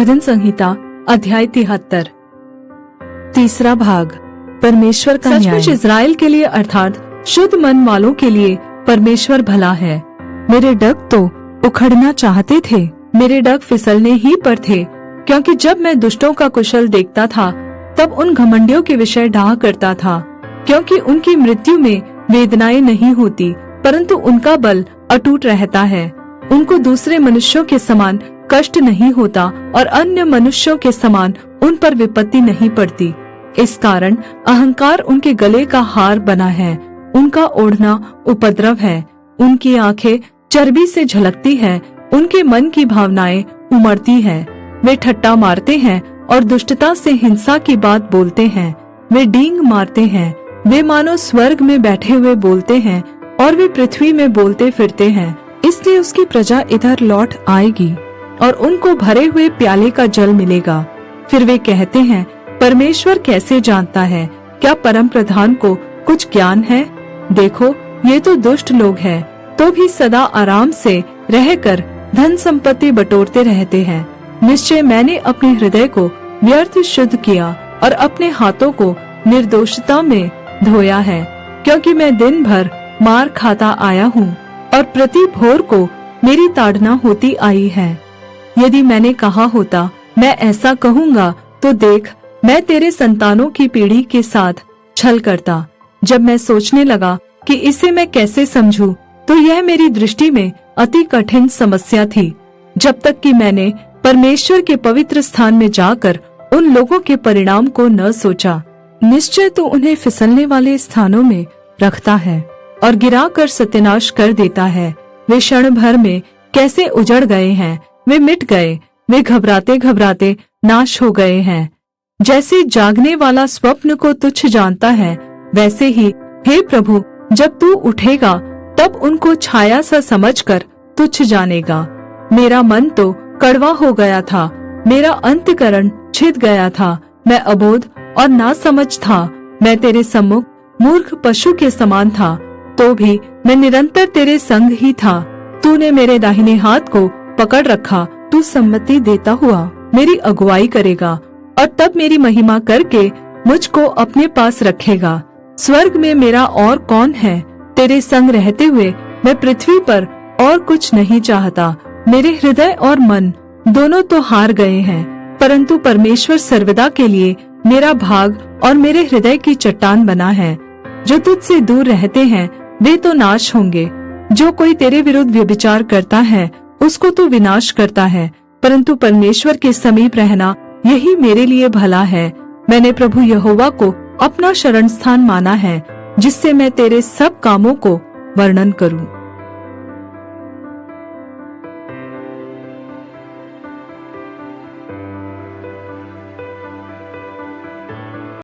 भजन संहिता अध्याय 73। तीसरा भाग। परमेश्वर का न्याय। सचमुच इज़राइल के लिए अर्थात शुद्ध मन वालों के लिए परमेश्वर भला है। मेरे डग तो उखड़ना चाहते थे, मेरे डग फिसलने ही पर थे, क्योंकि जब मैं दुष्टों का कुशल देखता था तब उन घमंडियों के विषय डाह करता था, क्योंकि उनकी मृत्यु में वेदनाएं नहीं होती, परंतु उनका बल अटूट रहता है। उनको दूसरे मनुष्यों के समान कष्ट नहीं होता और अन्य मनुष्यों के समान उन पर विपत्ति नहीं पड़ती। इस कारण अहंकार उनके गले का हार बना है, उनका ओढ़ना उपद्रव है, उनकी आंखें चर्बी से झलकती है, उनके मन की भावनाएं उमड़ती है। वे ठट्टा मारते हैं और दुष्टता से हिंसा की बात बोलते हैं। वे डींग मारते हैं, वे मानो स्वर्ग में बैठे हुए बोलते हैं और वे पृथ्वी में बोलते फिरते हैं। इसलिए उसकी प्रजा इधर लौट आएगी और उनको भरे हुए प्याले का जल मिलेगा। फिर वे कहते हैं, परमेश्वर कैसे जानता है? क्या परम प्रधान को कुछ ज्ञान है? देखो, ये तो दुष्ट लोग हैं, तो भी सदा आराम से रहकर धन संपत्ति बटोरते रहते हैं। निश्चय मैंने अपने हृदय को व्यर्थ शुद्ध किया और अपने हाथों को निर्दोषता में धोया है, क्योंकि मैं दिन भर मार खाता आया हूँ और प्रति भोर को मेरी ताड़ना होती आई है। यदि मैंने कहा होता मैं ऐसा कहूँगा, तो देख, मैं तेरे संतानों की पीढ़ी के साथ छल करता। जब मैं सोचने लगा कि इसे मैं कैसे समझूं, तो यह मेरी दृष्टि में अति कठिन समस्या थी, जब तक कि मैंने परमेश्वर के पवित्र स्थान में जाकर उन लोगों के परिणाम को न सोचा। निश्चय तो उन्हें फिसलने वाले स्थानों में रखता है और गिराकर सत्यानाश कर देता है। वे क्षण भर में कैसे उजड़ गए हैं, वे मिट गए, वे घबराते घबराते नाश हो गए हैं। जैसे जागने वाला स्वप्न को तुच्छ जानता है, वैसे ही हे प्रभु, जब तू उठेगा तब उनको छाया सा समझकर तुच्छ जानेगा। मेरा मन तो कड़वा हो गया था, मेरा अंतःकरण छिद गया था, मैं अबोध और नासमझ था। मैं तेरे सम्मुख मूर्ख पशु के समान था, तो भी मैं निरंतर तेरे संग ही था। तूने मेरे दाहिने हाथ को पकड़ रखा, तू सम्मति देता हुआ मेरी अगुवाई करेगा और तब मेरी महिमा करके मुझको अपने पास रखेगा। स्वर्ग में मेरा और कौन है? तेरे संग रहते हुए मैं पृथ्वी पर और कुछ नहीं चाहता। मेरे हृदय और मन दोनों तो हार गए हैं, परंतु परमेश्वर सर्वदा के लिए मेरा भाग और मेरे हृदय की चट्टान बना है। जो तुझसे दूर रहते हैं वे तो नाश होंगे। जो कोई तेरे विरुद्ध व्यभिचार करता है उसको तो विनाश करता है, परंतु परमेश्वर के समीप रहना यही मेरे लिए भला है। मैंने प्रभु यहोवा को अपना शरण स्थान माना है, जिससे मैं तेरे सब कामों को वर्णन करूं।